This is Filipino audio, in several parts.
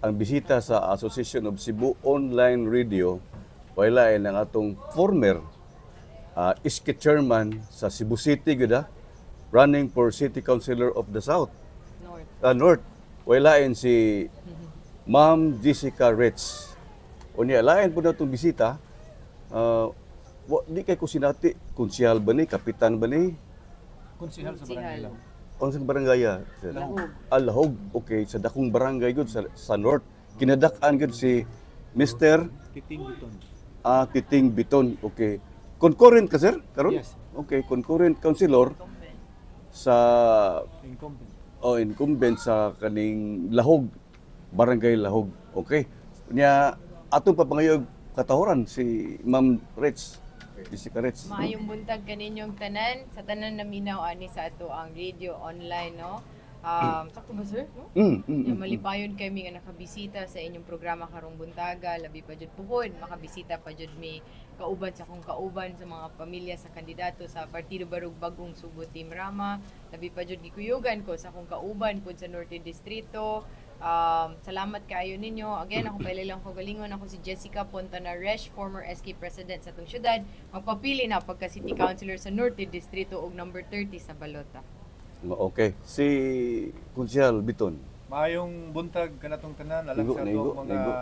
ang bisita sa Association of Cebu Online Radio wala ay ang atong former iski chairman sa Cebu City gud running for City Councilor of the South. North. Walain si Ma'am Jessica Retz. Unya lain po na itong bisita. Di kay ko sinati, konsyal ba ni, kapitan ba ni? Konsihal sa barangay lang. O sa barangay? Lahog. Lahog. Okay, sa dakong barangay gud sa North. Kinadak-an gud si Mr. Titing Biton. Titing Biton. Okay. Concurrent ka, sir? Karon? Yes. Okay, concurrent councilor sa incumbent sa kaning Lahog, Barangay Lahog. Okay. Nya atong papangayog katahoran si Ma'am Retz. Jessica Retz. Maayong buntag kaninyong tanan sa tanan na minaw ani sa ato ang radio online, no? Sakto ba, sir? No? Yung malipayon kami nga nakabisita sa inyong programa karong buntaga, labi pa jud puhon, makabisita pa jud mi kauban sa akong kauban sa mga pamilya sa kandidato sa Partido Barug Bagong Subo Team Rama, labi pa jud gikuyugan ko sa akong kauban pud sa Norte Distrito. Salamat kayo ninyo. Again, ako pailang ko galingon. Ako si Jessica Pontana Resh, former SK President sa itong syudad. Magpapili na pagka City Councilor sa Norte Distrito og number 30 sa balota. Okay. Si Konsyal Biton. Maayong buntag kanatong tanan alang sa atong mga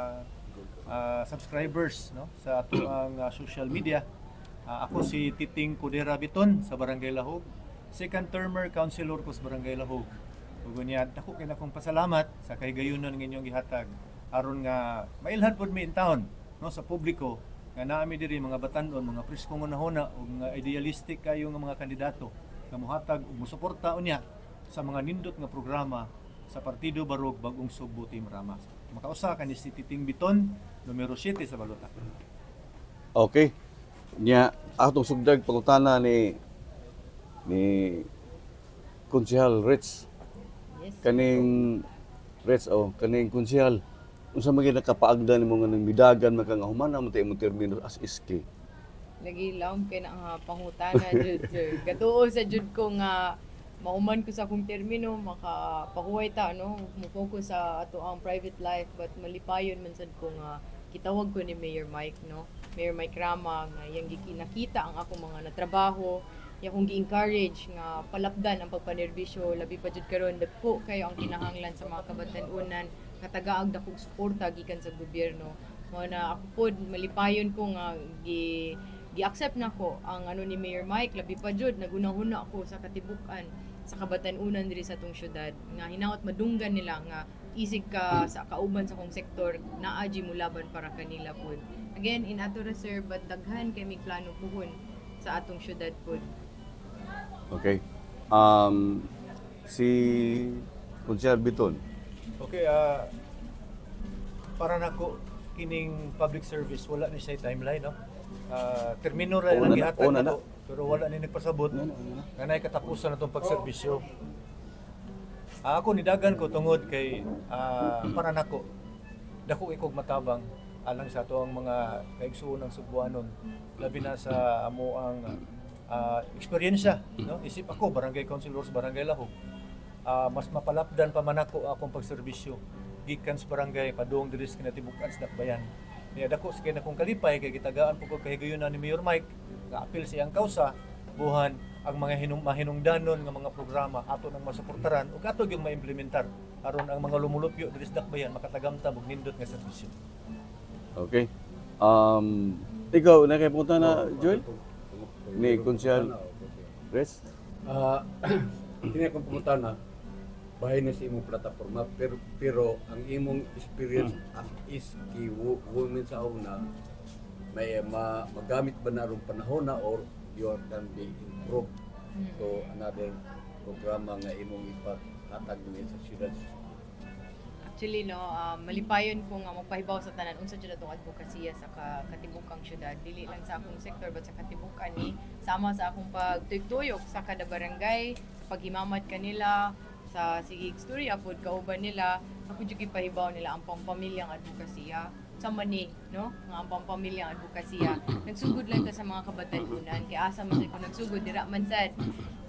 subscribers, no, sa atong social media. Ako si Titing Codera Biton sa Barangay Lahog. Second termer councilor ko sa Barangay Lahog. Ug unya dako kay akong pasalamat sa kahigayunan ng inyong gihatag aron nga mailhan pod mi in town, no, sa publiko nga naami diri mga batan-on, mga preskong unahuna ug mga idealistic kayo nga mga kandidato nga mohatag ug mosuporta unya sa mga nindot nga programa sa Partido Barog Bagong Subo Team Rama. Makausa ka ni si Titing Biton, numero 7 sa balota. Okay. Nya atong sugdag pangutana ni Konsyal Retz. Yes. Kaning Retz kaning konsyal. Unsa man gyud nakapaagda nimo nga nang midagan man kang humana mo tay imong termino as iski. Lagi laom kay na nga pangutana jud, sir. Gatuo sa jud ko nga mauman ko sa akong termino, makapahuway ta, no? Mo-focus sa ato ang private life, but malipayon man sad ko nga kitawag ko ni Mayor Mike, no? Mayor Mike Rama nga yang nakita ang ako mga natrabaho, yang kong gi-encourage nga palapdan ang pagpanerbisyo, labi pa jud karon dagko kayo ang kinahanglan sa mga kabatan-unan nga tagaag dakog suporta gikan sa gobyerno. Mao na ako pod malipayon ko nga gi-accept nako ang ano ni Mayor Mike, labi pa jud nagunahuna ako sa katibukan sa kabatan-unan diri sa atong syudad nga hinaot madunggan nila nga isig ka sa kauban sa kong sektor naa mo laban para kanila pod. Again, in ato ra, sir, but daghan kay may plano puhon sa atong syudad pod. Okay. Si Konsyal Biton. Okay, para nako kining public service wala ni say timeline, no. Termino ra lang gihatag nako, pero wala ni nagpasabot. Kanay katapusan natong pagserbisyo. Ako nidagan ko tungod kay para nako dako ikog matabang alang sa ato ang mga kaigsuon ng Subuanon, labi na sa amo ang eksperyensya, no? Isip ako barangay councilor sa Barangay Lahog, mas mapalapdan pa man ako akong pagserbisyo gikan sa barangay padung diri sa kinatibukan sa Dakbayan. Niya dako sa kinakong kalipay kay gitagaan po ko kahigayunan ni Mayor Mike nga apil siyang kausa buhan ang mga mahinungdanon nga mga programa ato nang masuportaran ug ato gyud maimplementar aron ang mga lumulupyo diri sa Dakbayan makatagamta og nindot nga serbisyo. Okay. Ikaw nakipunta na Joel? Ni Konsyal Retz? Hindi akong pumunta na bahay na sa imong plataforma pero ang imong experience as iski women sa una may magamit ba na ron panahon na or you can be improved to another programa nga imong ipathatag din sa syudad? Actually, no, malipayon ko nga magpahibaw sa tanan unsa jud atong advokasya sa katibukang syudad, dili lang sa akong sektor but sa katibukan ni sama sa akong pagtuyok sa kada barangay, sa paghimamat kanila sa sige istorya pod kauban nila, ako jud gipahibaw nila ang pampamilyang advokasya sa mani, no, nga ang pampamilyang advokasya nagsugod lang ta sa mga kabatan-unan kay asa man ko nagsugod dira man sad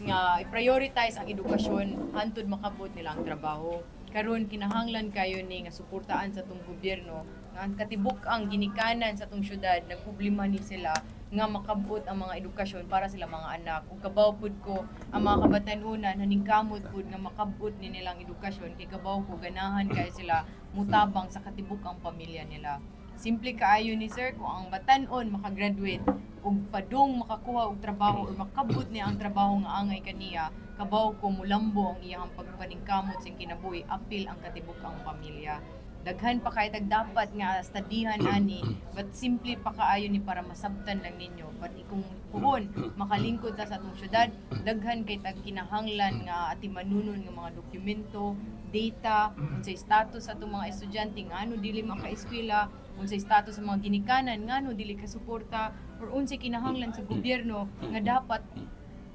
nga i-prioritize ang edukasyon hantud makabot nila ang trabaho. karon kinahanglan kayo ni nga suportaan sa tong gobyerno nga ang katibuk ang ginikanan sa tong syudad nagproblema ni sila nga makabot ang mga edukasyon para sila mga anak. Ug kabaw pud ko ang mga kabatanunan haningkamot pud nga makabot ni nilang edukasyon kay kabaw ko ganahan kay sila mutabang sa katibuk ang pamilya nila. Simple kaayo ni sir kung ang batan-on makagraduate ug padung makakuha og trabaho or makabot niya ang trabaho nga angay kaniya, kabaw ko mulambo ang iyang pagpaningkamot sing kinabuhi apil ang katibuk ang pamilya. Daghan pa kay tag dapat nga studihan ani but simple pa kaayo ni para masabtan lang ninyo but kung puhon makalingkod ta sa atong syudad daghan kay tag kinahanglan nga atimanunon nga mga dokumento data unsay status sa atong mga estudyante ngano dili maka-eskwela unsay status sa mga ginikanan ngano dili ka suporta or unsay kinahanglan sa gobyerno nga dapat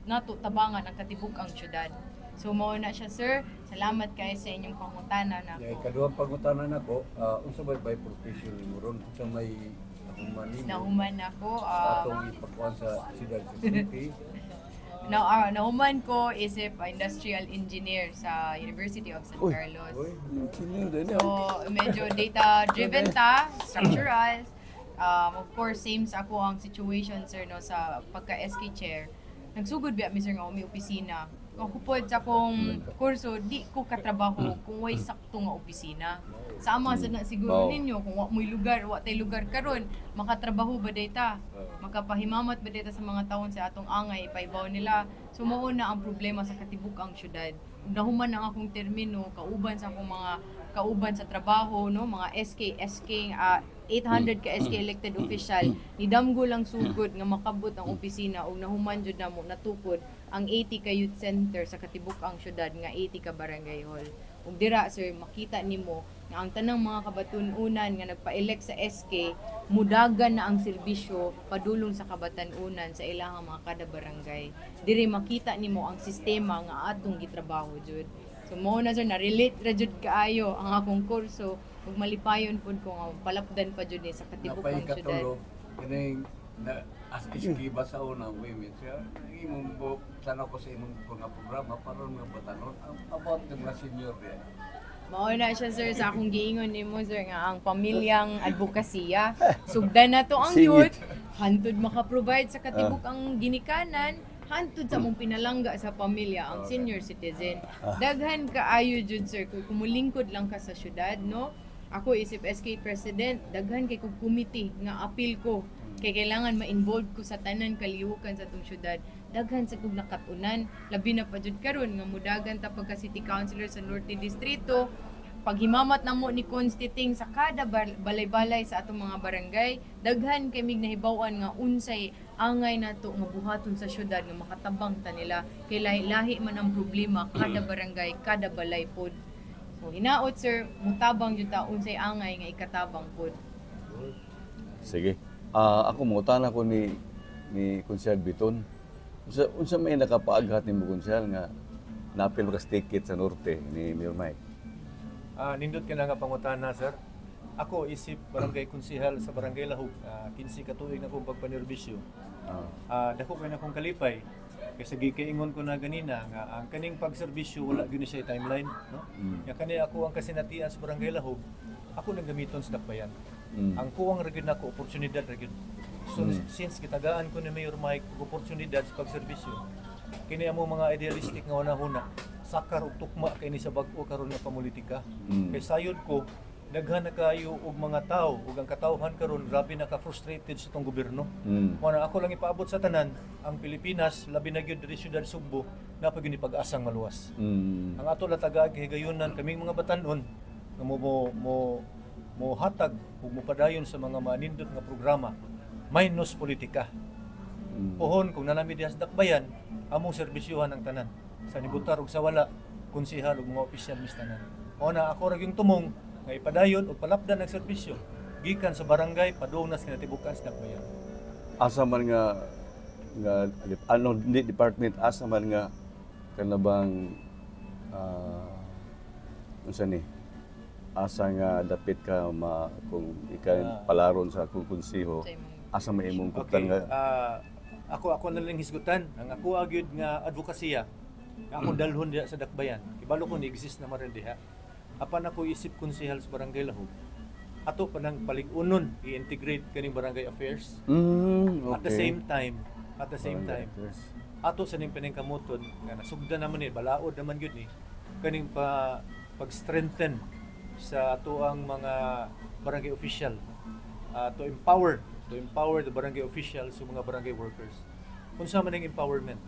nato tabangan ang katibuk ang syudad. So mao na siya sir. Salamat kayo sa inyong pangutana nako. Ikaduhang pangutanan nako, unsa by profession mo ron? Unsa may nahuman nimo? Nahuman ako. Atong ipakuan sa Sidag City. Nahuman ko isip industrial engineer sa University of San Carlos. So medyo data driven ta, structural. Of course same sa ako ang situation sir no sa pagka SK chair. Nagsugod biya mi sir nga may opisina. Ako po sa akong kurso, di ko katrabaho kung way sakto nga opisina. Sama sa na siguro ninyo, kung wa mo'y lugar, wa tay lugar karon makatrabaho ba data? Makapahimamat ba data sa mga taon sa atong angay, ipaibaw nila? So mao na ang problema sa katibuk ang syudad. Ug nahuman ang akong termino, kauban sa akong mga kauban sa trabaho, no, mga SK 800 ka SK elected official, nidamgo lang sugod nga makabot ang opisina ug nahuman jud namo natukod ang 80 ka youth center sa katibuk ang syudad nga 80 ka barangay hall. Ug dira sir makita nimo nga ang tanang mga kabatan-unan nga nagpa-elect sa SK mudagan na ang serbisyo padulong sa kabatan-unan sa ilahang mga kada barangay. Diri makita nimo ang sistema nga atong gitrabaho jud. So mo na sir na-relate ra jud kaayo ang akong kurso ug malipayon pud ko nga palapdan pa jud ni sa katibuk ang syudad. Kining na as iskiba sa unang women siya imong po sana ko sa imong mga programa para mga batanon about the mga senior yan. Mao na siya sir sa akong giingon nimo sir nga ang pamilyang advokasya sugdan na to ang youth hantud maka-provide sa katibuk ang ginikanan hantud sa mong pinalangga sa pamilya ang senior citizen. Daghan kaayo jud sir kung kumulingkod lang ka sa syudad no. Ako isip SK president daghan kay kog committee nga apil ko kay kailangan ma-involve ko sa tanan kalihukan sa tong syudad. Daghan sa kog nakatunan labi na pa jud karon nga mudagan ta pagka city councilor sa Norte Distrito paghimamat namo ni constituting sa kada balay-balay sa atong mga barangay daghan kay mig nahibaw-an nga unsay angay nato nga buhaton sa syudad nga makatabang ta nila kay lahi-lahi man ang problema kada barangay kada balay pod. So hinaot sir mutabang jud ta unsay angay nga ikatabang pod. Sige. Ako mutan ako ni Konsyal Biton. Unsa may nakapaaghat nimo Konsyal nga napil ka ticket sa norte ni Mayor Mike? Nindot ka na nga pangutana sir. Ako isip barangay konsehal sa Barangay Lahog, 15 ka tuig na akong pagpanerbisyo. Dako kay na akong kalipay. Kasi giingon ko na ganina nga ang kaning pagserbisyo wala gyud siya timeline, no? Ya kani ako ang kasinatian sa Barangay Lahog, ako nang gamiton sa dakbayan. Ang kuwang ra gyud nako oportunidad ra gyud. So since kitagaan ko ni Mayor Mike oportunidad sa pagserbisyo, kini amo mga idealistic nga una-una, sakar ug tukma kay ni sa bag-o karon nga pamulitika. Kay sayod ko daghan na kayo og mga tao ug ang katawhan karon grabe na ka-frustrated sa tong gobyerno. Mana ako lang ipaabot sa tanan ang Pilipinas labi na gyud diri syudad Sugbo napag ni pag-asang maluwas. Ang ato la taga higayunan kaming mga batan-on nga mo hatag ug mo padayon sa mga manindot nga programa minus politika. Pohon kung nanami diha sa dakbayan among serbisyohan ang tanan sa nibutar ug sa wala konsehal ug mga opisyal mis tanan. Ona ako ra gyung tumong nga ipadayon o palapdan ng serbisyo gikan sa barangay padung na sa kinatibukan sa dakbayan. Asa man nga ano ni department asa man nga kanabang unsa ni asa nga dapit ka kung ikaw palaron sa konseho asa may imong kutan nga ako na lang hisgutan ang ako agyud nga advokasya nga akong dalhon diha sa dakbayan ibalo ko ni exist na maran diha apan ako isip konsehal sa barangay Lahog, ato pa nang palig-unon i-integrate kaning barangay affairs. Okay. At the same time, Barangay affairs. ato sa ning paningkamuton nga nasugdan naman ni balaod naman gyud ni kaning pag-strengthen sa ato ang mga barangay official, to empower the barangay officials sa mga barangay workers. Unsa man ang empowerment?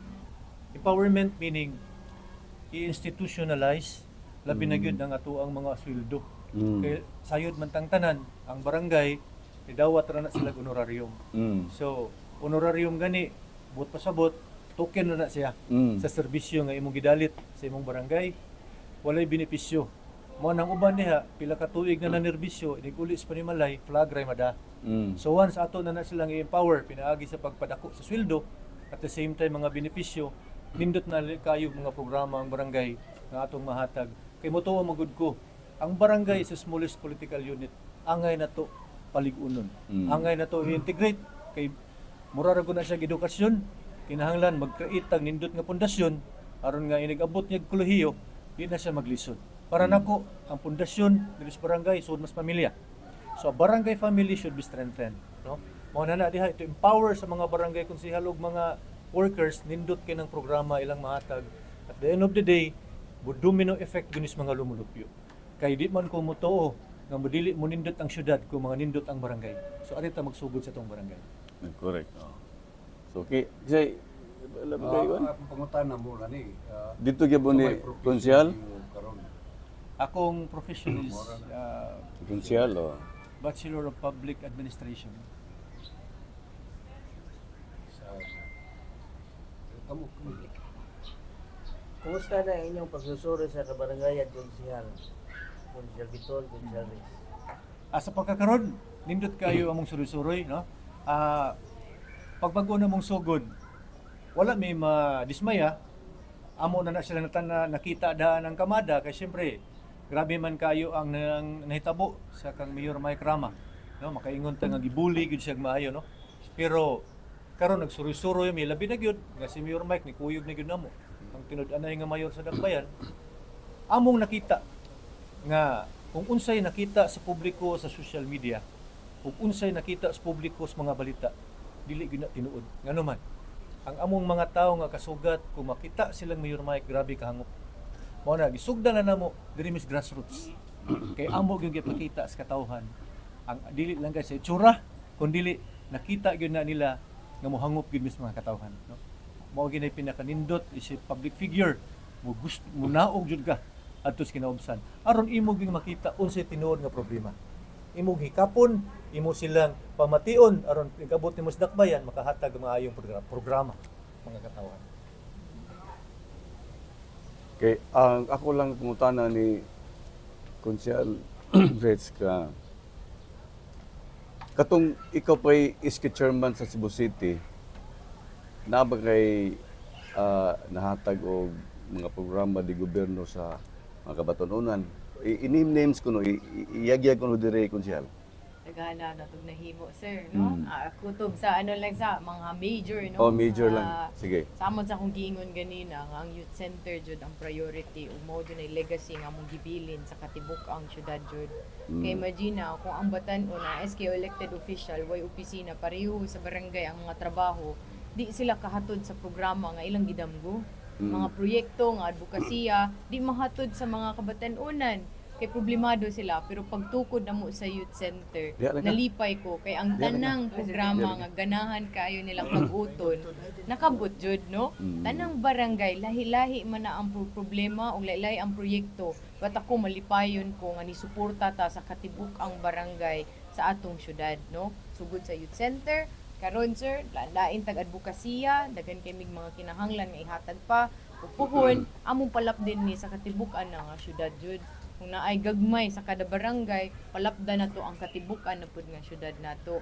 Empowerment meaning i-institutionalize labi na gyud ang ato ang mga sweldo. Kay sayod man tang tanan ang barangay idawat ra na sila honorarium. So honorarium gani buot pasabot token na siya sa serbisyo nga imong gidalit sa imong barangay. Walay benepisyo. Mo nang uban diha pila ka tuig na nanerbisyo inig-uli sa panimalay flag ray mada. So once ato na silang i-empower pinaagi sa pagpadako sa sweldo at the same time mga benepisyo nindot na kayo mga programa ang barangay nga atong mahatag. Kay motuo magud ko ang barangay is the smallest political unit. Angay na to palig-unon. Angay na to i-integrate kay mura ra gud na siya edukasyon. Kinahanglan mag-create tag nindot nga pundasyon aron nga inigabot niya kolehiyo di na siya maglisod. Para nako ang pundasyon diri sa barangay sud mas pamilya. So barangay family should be strengthened, no? Mao na diha to empower sa mga barangay konsehal ug mga workers nindot kay ng programa ilang mahatag. At the end of the day, domino effect gunis mga lumulupyo. Kay di man ko motoo nga madili mo nindot ang syudad kung mga nindot ang barangay. So ari ta magsugod sa tong barangay. Correct. So kasi labi kayo Ang pangutana mo ni dito gyud ni konsyal. Akong profession is Konsyal o. Bachelor of Public Administration. Kumusta na ang inyong pagsusuri sa kabarangayan, Konsehal? Konsehal Bitol, Konsehal Riz. Sa pagkakaroon, nindot kayo among suroy-suroy, no? Pagbago na mong sugod, wala may madismaya. Amo na sila nakita daan ang kamada kay siyempre grabe man kayo ang nahitabo sa kang Mayor Mike Rama, no? Makaingon ta nga gibuli gid siya maayo, no? Pero karon nagsuroy-suroy may labi na gyud nga si Mayor Mike ni kuyog na gyud namo ang tinud-anay nga mayor sa Dakbayan. Among nakita nga kung unsay nakita sa publiko sa social media, kung unsay nakita sa publiko sa mga balita, dili gyud na tinuod. Ngano man ang among mga tawo nga kasugat kung makita silang Mayor Mike grabe kahangop. Mao na gisugdan na namo diri mis grassroots. Kay amo gyud gipakita sa katawhan ang dili lang kay sa itsura, kun dili nakita gyud na nila nga mohangop gyud mis mga katawhan, no? Mao gyud ay pinakanindot isip public figure mo gusto mo naog jud ka adto sa kinaubsan aron imo gyud makita unsay tinuod nga problema. Imo hikapon, imo silang pamation aron igabot nimo sa Dakbayan makahatag ang maayong programa mga katawhan. Kay ang ako lang pangutana ni Konsyal Reds ka katong ikaw pa'y iski chairman sa Cebu City na ba kay nahatag og mga programa di gobyerno sa mga kabatununan i-name names kuno iyagyag kuno dire Konsyal. Nagana na itong nahimo, sir, no? Kutob sa ano lang sa mga major, no? Oh, major lang. Sige. Samot sa akong giingon ganina, nga ang youth center jud ang priority ug mao jud ay legacy nga mong gibilin sa katibuk ang syudad jud. Kay imagine kung ang batan-o na SK elected official way opisina pareho sa barangay ang mga trabaho, di sila kahatod sa programa nga ilang gidamgo. Mga proyekto nga advokasya, di mahatod sa mga kabatan-unan. Kay problemado sila pero pagtukod na mo sa youth center nalipay ko kay ang tanang programa nga ganahan kayo nilang pag-uton nakabot jud, no? Tanang barangay lahi-lahi man na ang problema ug lahi-lahi ang proyekto but ako malipayon ko nga ni suporta ta sa katibuk ang barangay sa atong syudad, no? Sugod sa youth center karon sir lain tag advokasya daghan kay mig mga kinahanglan nga ihatag pa ug puhon among palap din ni sa katibukan nga syudad jud. Kung naay gagmay sa kada barangay, palapda na to ang katibukan na pud nga syudad nato.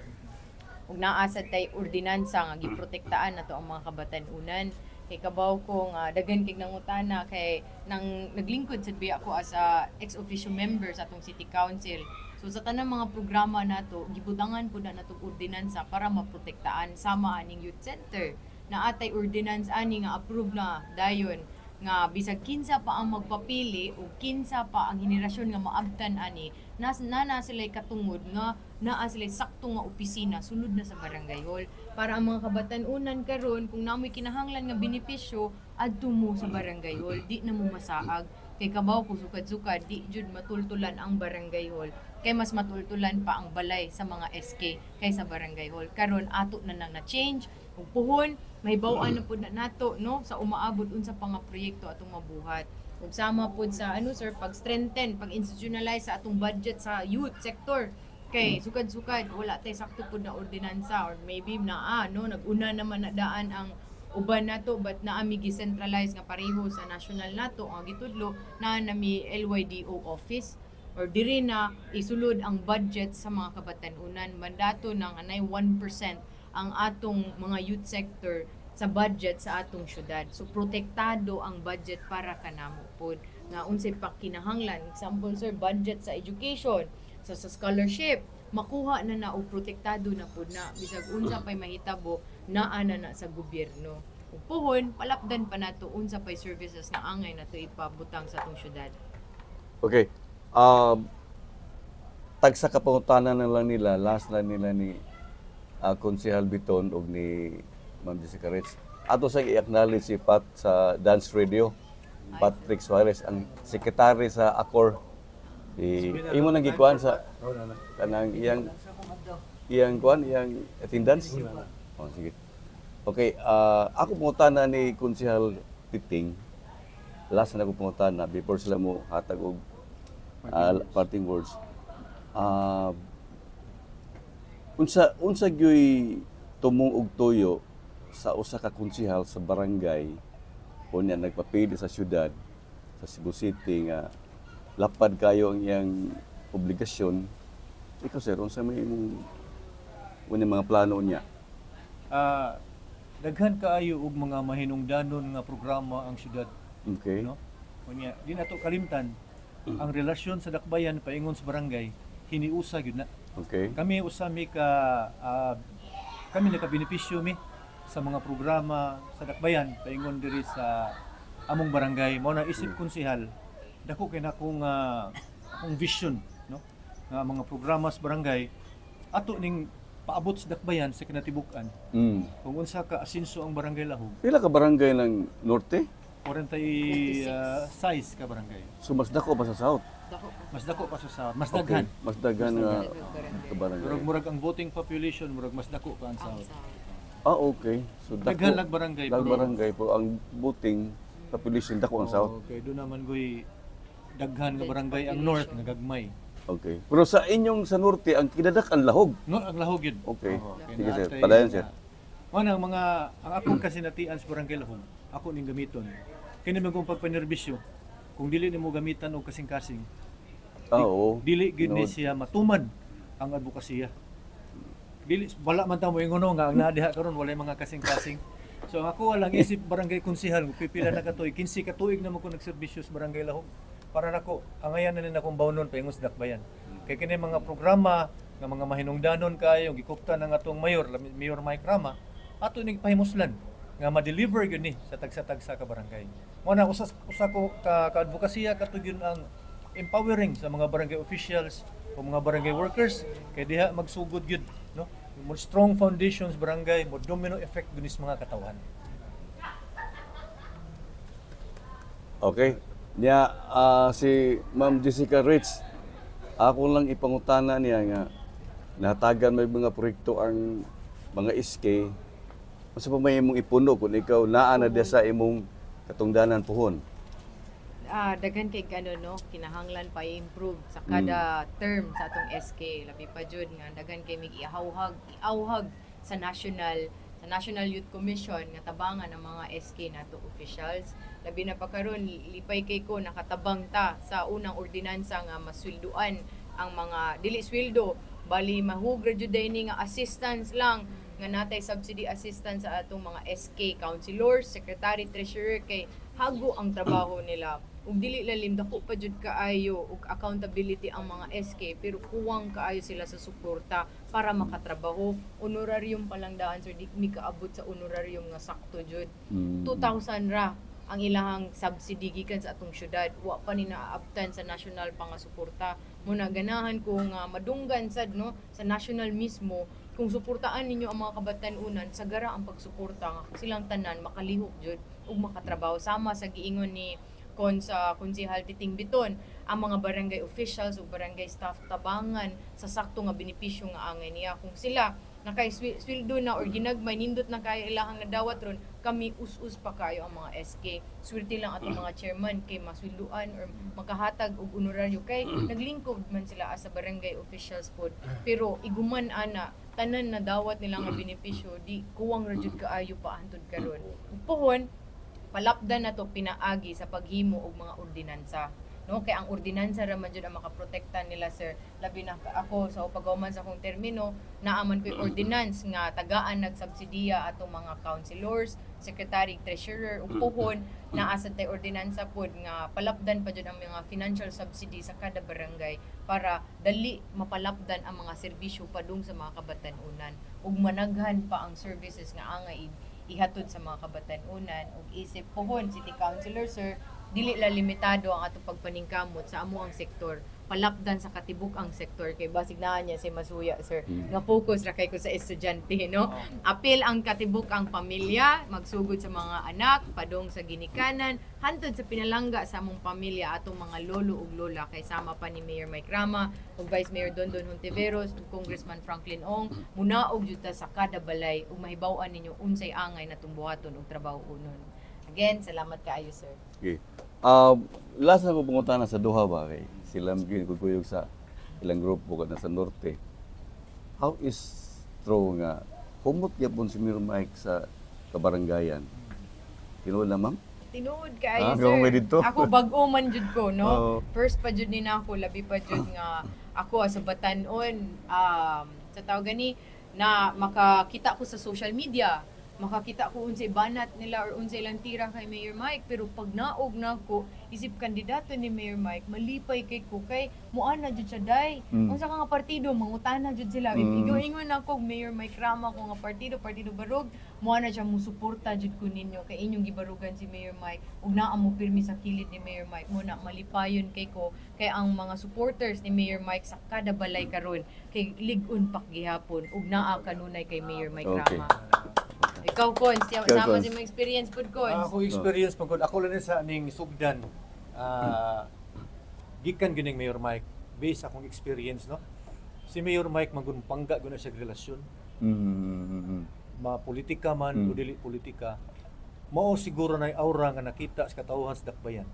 Ug naasad tay ordinansa nga giprotektaan nato ang mga kabatan-unan. Kay kabaw ko nga daghan kay nangutana kay nang naglingkod sad biya ako as a ex-officio member sa atong city council. So sa tanang mga programa nato, gibutangan pud na natong ordinansa para maprotektaan sama aning youth center. Naatay ordinance ani nga approved na dayon nga bisag kinsa pa ang magpapili o kinsa pa ang henerasyon nga maabtan ani na sila katungod nga naa sila sakto nga opisina sulod na sa barangay hall para ang mga kabatan-unan karon kung namoy kinahanglan nga benepisyo adto mo sa barangay hall di na mo masaag kay kabaw kung sukad-sukad di jud matultulan ang barangay hall kay mas matultulan pa ang balay sa mga SK kaysa barangay hall karon ato na nang na-change ug puhon mahibaw-an na pud na nato no sa umaabot unsa pa nga proyekto atong mabuhat ug sama pud sa sir pag-strengthen pag-institutionalize sa atong budget sa youth sector kay sukad-sukad wala tay sakto pud na ordinansa or maybe na nag-una naman na daan ang uban nato but naa mi gi-centralize nga pareho sa national nato ang gitudlo na nami LYDO office or diri na isulod ang budget sa mga kabatan-unan mandato ng anay 1% ang atong mga youth sector sa budget sa atong syudad. So protektado ang budget para kanamo pod nga unsay pa kinahanglan. Example sir, budget sa education, sa scholarship, makuha na og protektado na pod na bisag unsa pay mahitabo naa na sa gobyerno. Ug puhon palapdan pa nato unsa pay services na angay nato ipabutang sa atong syudad. Okay. Tagsa kapangutanan na lang nila, last na nila ni Konsehal Biton o ni Ma'am Jessica Rich. Ato sa i-acknowledge si Pat sa Dance Radio, Patrick Suarez, ang sekretary sa ACOR. Imo nang gikuan sa kanang iyang attendance. Oh, sige. Okay, ako pangutana ni Konsehal Piting. Last na ako pangutana before sila mo hatag og parting words. Unsa gyoy tumong og tuyo sa usa ka konsehal sa barangay unya nagpapili sa syudad sa Cebu City nga lapad kayo ang iyang obligasyon. Ikaw sir, unsa may imong mga plano niya? Daghan kaayo og mga mahinungdanon nga programa ang syudad. Okay. No? Unya, di nato kalimtan ang relasyon sa dakbayan paingon sa barangay hiniusa gyud na. Okay. Kami usami kami nakabenepisyo mi sa mga programa sa dakbayan paingon diri sa among barangay mao na isip konsehal dako kay nakong akong vision no nga mga programa sa barangay ato ning paabot sa dakbayan sa kinatibuk-an. Kung unsa ka asenso ang barangay Lahog. Pila ka barangay ng norte? 46 ka barangay. So mas dako pa sa south. Mas dako pa sa south, mas daghan. Okay. Mas daghan nga ka barangay. Murag ang voting population murag mas dako pa ang south. Okay. So Daghan lag barangay. Lag barangay po ang voting population dako ang south. Okay, do naman goy daghan nga barangay ang north nga gagmay. Okay. Pero sa inyong sa norte ang kidadak ang Lahog. No, ang Lahog yun. Okay. Okay, Sige sir, naatay padayon sir. Ang akong kasinatian sa barangay Lahog, ako ning gamiton. Kini man kong pagpanerbisyo, kung dili nimo gamitan og kasing-kasing. Oo. Dili gid ni siya matuman ang advokasya. Dili wala man ta mo ingon nga ang nadiha karon walay mga kasing-kasing. So ako lang isip barangay konsehal, pipila na katuig, 15 ka tuig na mo ko nagserbisyo sa barangay Lahog. Para nako angayan na nila akong bawnon paingon sa dakbayan. Kay kini mga programa nga mga mahinungdanon kayo gikuptan ng atong mayor Mike Rama ato ning pahimuslan nga ma-deliver gyud ni sa tagsa-tagsa ka barangay. Mo na usa ko ka advokasya katud yun ang empowering sa mga barangay officials o mga barangay workers kay diha magsugod gyud no. Mo strong foundations barangay mo domino effect gyud sa mga katawan. Okay. Niya si Ma'am Jessica Rich, ako lang ipangutana niya nga natagan may mga proyekto ang mga SK. Unsa pa may imong ipuno kung ikaw naa na diya sa imong katungdanan puhon? Daghan kay no kinahanglan pa i-improve sa kada term sa atong SK labi pa jud nga daghan kay mig iawhag sa National Youth Commission nga tabangan ang mga SK nato officials. Labi na pa karon lipay kay ko nakatabang ta sa unang ordinansa nga masweldoan ang mga dili sweldo bali mahugra jud ni nga assistance lang nga natay subsidy assistance sa atong mga SK councilors, secretary, treasurer kay hago ang trabaho nila. Ug dili lalim dako pa jud kaayo ug accountability ang mga SK pero kuwang kaayo sila sa suporta para makatrabaho. Honorarium pa lang daan sir di mi kaabot sa honorarium nga sakto jud. 2,000 ra ang ilahang subsidy gikan sa atong syudad wa pa ni naaabtan sa national pangasuporta. Muna ganahan ko nga madunggan sad no sa national mismo kung suportaan ninyo ang mga kabatanunan sagara ang pagsuporta nga silang tanan makalihok jud ug makatrabaho sama sa giingon ni sa Konsehal Titing Biton ang mga barangay officials o barangay staff tabangan sa sakto nga benepisyo nga angay niya kung sila nakay sweldo na or ginagmay nindot na kaya ilahang nadawat ron kami us-us pa kayo ang mga SK swerte lang atong mga chairman kay masweldoan or makahatag og honoraryo kay naglingkod man sila as sa barangay officials pod pero iguman ana tanan na dawat nila nga benepisyo di kuwang ra jud kaayo pa antud karon pohon palapdan na to pinaagi sa paghimo og mga ordinansa no kay ang ordinansa ra man jud ang makaprotekta nila sir labi na ako sa pagawman sa akong termino naaman ko'y ordinance nga tagaan nagsubsidiya atong mga councilors secretary treasurer ug pohon naa sa tay ordinansa pod nga palapdan pa jud ang mga financial subsidy sa kada barangay para dali mapalapdan ang mga serbisyo padung sa mga kabatanunan ug managhan pa ang services nga angay ihatod sa mga kabatanunan ug isip pohon city councilor sir dili la limitado ang atong pagpaningkamot sa amo ang sektor palapdan sa katibuk ang sektor kay basig naa niya si Masuya sir nga focus ra kay ko sa estudyante no apil ang katibuk ang pamilya magsugod sa mga anak padong sa ginikanan hantod sa pinalangga sa among pamilya atong mga lolo ug lola kay sama pa ni Mayor Mike Rama ug Vice Mayor Dondon Hontiveros ug Congressman Franklin Ong munaog jud ta sa kada balay ug mahibaw-an ninyo unsay angay natong buhaton ug trabaho unon. Again, salamat kaayo sir. Okay. Last na ko pangutana sa duha ba kay sila magkuyog sa ilang grupo kad na sa norte. How is true nga humot gyapon si Mayor Mike sa kabarangayan? Tinuod na ma'am? Tinuod kaayo gawin sir. dito. Ako bag-o man jud ko no. Oo. First pa jud ni nako labi pa jud nga ako sa batanon sa tawag gani na makakita ko sa social media makakita ko unsay banat nila or unsay lang tira kay Mayor Mike pero pag naog na ko isip kandidato ni Mayor Mike malipay kay ko kay muana jud siya day unsa ka nga partido mangutana jud sila if ingon ako Mayor Mike Rama ko nga partido barog muana siya mo suporta jud ko ninyo kay inyong gibarugan si Mayor Mike ug naa mo pirmi sa kilid ni Mayor Mike mo na malipayon kay ko kay ang mga supporters ni Mayor Mike sa kada balay karon kay lig-on pak gihapon ug naa kanunay kay Mayor Mike Okay. Rama. Ikaw, Cons, sama Cons. si mo experience po, Cons. Ako experience pagod ako lang sa ning sugdan. Gikan gining Mayor Mike based akong experience no. Si Mayor Mike magun pangga guna siya relasyon. Ma politika man o dili politika. Mao siguro na aura nga nakita sa katawhan sa dakbayan.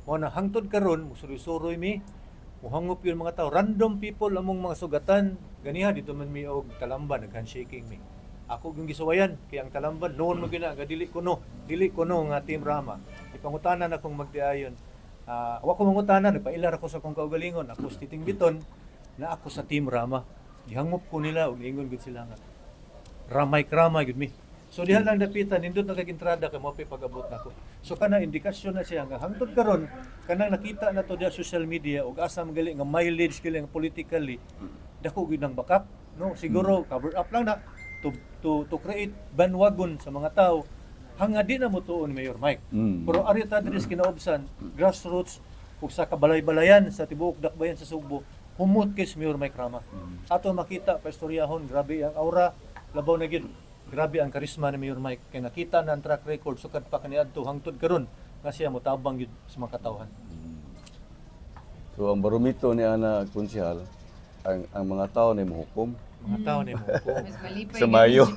Mo na hangtod karon musuroy-suroy mi muhangop yung mga tao random people among mga sugatan ganiha dito man mi og Talamban nag-handshaking mi. Ako yung gisuwayan kay ang Talamban noon mo gina dili ko no nga Team Rama ipangutanan akong magdiayon wa ko mangutanan nagpailar ako sa akong kaugalingon ako sa Titing Biton na ako sa Team Rama gihangop ko nila ug ingon gud sila nga Ramay gud mi so diha lang dapitan nindot nagagintrada kay mo pag-abot nako so kana indikasyon na siya nga hangtod karon kanang nakita na to diha social media ug asa magali nga mileage kili nga politically dako gid nang backup no siguro cover up lang na to create bandwagon sa mga tao hanga di na mo tuon Mayor Mike. Pero ari ta diri sa kinaubsan grassroots ug sa kabalay-balayan sa tibuok dakbayan sa Sugbo humot kay si Mayor Mike Rama. Ato makita pa istoryahon grabe ang aura labaw na gid. Grabe ang karisma ni Mayor Mike kay nakita na ang track record sukad pa kaniadto hangtod karon nga siya motabang gid sa mga katawhan. So ang baromito ni ana konsehal ang mga tao na mohukom Mga tao na mo Mas malipay sa Mayo.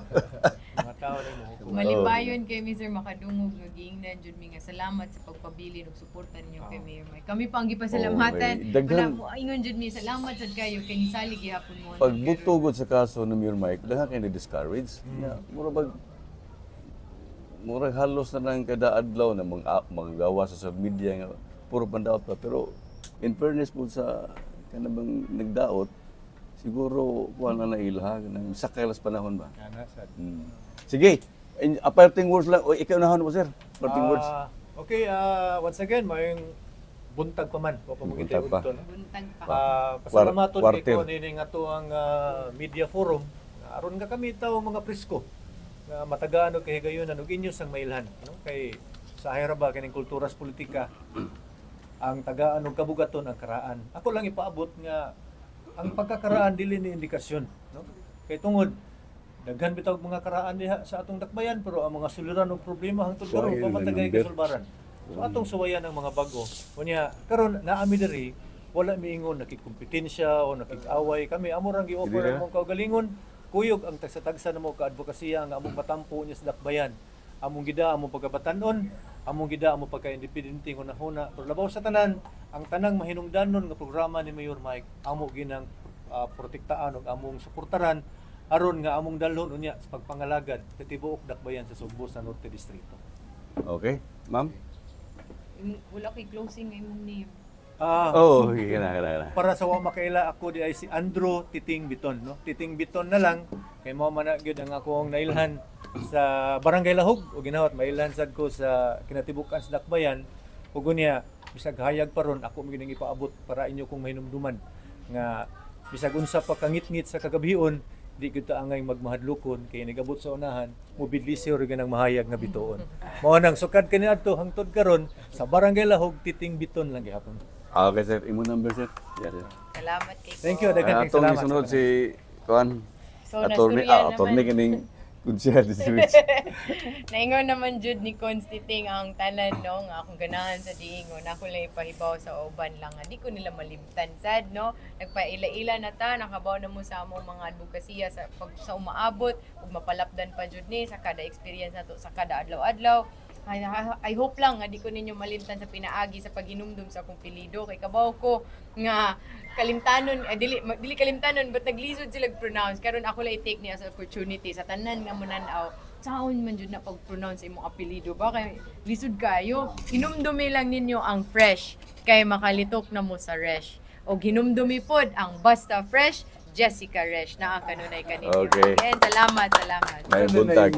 mga tao na mo Malipayon kay Mr. Makadungog nga giingnan jud mi nga salamat sa pagpabilin ug suporta ninyo kay Mayor Mike. Kami pa ang gipasalamatan. may daghan- Wala mo ingon jud mi salamat jud kayo kay nisalig gihapon mo. Pag bugtugod sa kaso ni Mayor Mike, daghan kay na-discourage. Mura halos na lang kada adlaw na mga gawa sa social media nga puro pandaot pa. Pero in fairness po sa kanabang nagdaot, siguro kuha na ilha ng sakailas panahon ba? Kana sad. Sige, parting words lang. O, ikaw nahon mo sir, parting words. Okay, once again, may buntag pa man. Wa pa mo Buntag pa. buntag pa. Pasalamaton kay Quarter. ko nini nga to ang media forum. Aron nga kami tawo mga presko nga matagaan og kahigayonan ug inyo sang mailhan, no? Kay sa Ayraba kining kulturas politika ang tagaan og kabugaton ang karaan. Ako lang ipaabot nga ang pagkakaraan dili ni indikasyon, no? Kay tungod daghan bitaw og mga karaan diha sa atong dakbayan pero ang mga suliran og problema hangtod karon Suwayan pamatagay lang, kasulbaran. So atong suwayan ang mga bago. Unya karon naami diri wala miingon nakikompetensya o nakik-away kami amo rang gi-offer Dili ang mong kaugalingon kuyog ang tagsa-tagsa namo ka advokasya nga among matampo niya sa dakbayan. Among gida among pagkabatanon, among gida among pagka-independente hunahuna. Pero labaw sa tanan, ang tanang mahinungdanon nga programa ni Mayor Mike amo ginang protektaan ug among suportaran aron nga among dalhon unya sa pagpangalagad sa tibuok dakbayan sa Sugbo sa Norte Distrito. Okay, ma'am? Wala kay closing nga imong name. Oh, kana. Para sa wa makaila ako di ay si Andrew Titing Biton, no? Titing Biton na lang kay mao man na gyud ang akong nailhan sa Barangay Lahog o ginawat mailhan sad ko sa kinatibukan sa dakbayan ug unya bisag hayag pa ron ako gining ipaabot para inyo kong mahinumduman nga bisag unsa pa kangit-ngit sa kagabhion di gyud ta angay magmahadlokon kay nagabot sa unahan mobilisyo ug ganang mahayag nga bituon. Mao nang sukad kaniadto hangtod karon sa Barangay Lahog Titing Biton lang gihapon. Okay, sir. Imo number, sir. Yes, sir. Salamat kay Thank you, daghang Atong salamat. isunod si Kuan. So, Attorney, nasturyan attorney naman. kining Kunsihal District. Naingon naman jud ni Constiting ang tanan no nga akong ganahan sa diingon ako lang ipahibaw sa uban lang nga di ko nila malimtan sad no nagpaila-ila na ta nakabaw na mo sa among mga advokasya sa umaabot ug mapalapdan pa jud ni sa kada experience nato sa kada adlaw-adlaw. I hope lang nga di ko ninyo malimtan sa pinaagi sa paghinumdum sa akong pilido kay kabaw ko nga kalimtanon dili kalimtanon but naglisod sila pronounce karon ako lang i-take ni as opportunity sa tanan nga munanaw saon man jud na pag-pronounce imong apelyido ba kay lisod kayo hinumdumi lang ninyo ang fresh kay makalitok na mo sa resh o hinumdumi pod ang basta fresh Jessica Resh na ang kanunay kanino. Okay. Again, salamat. May buntag.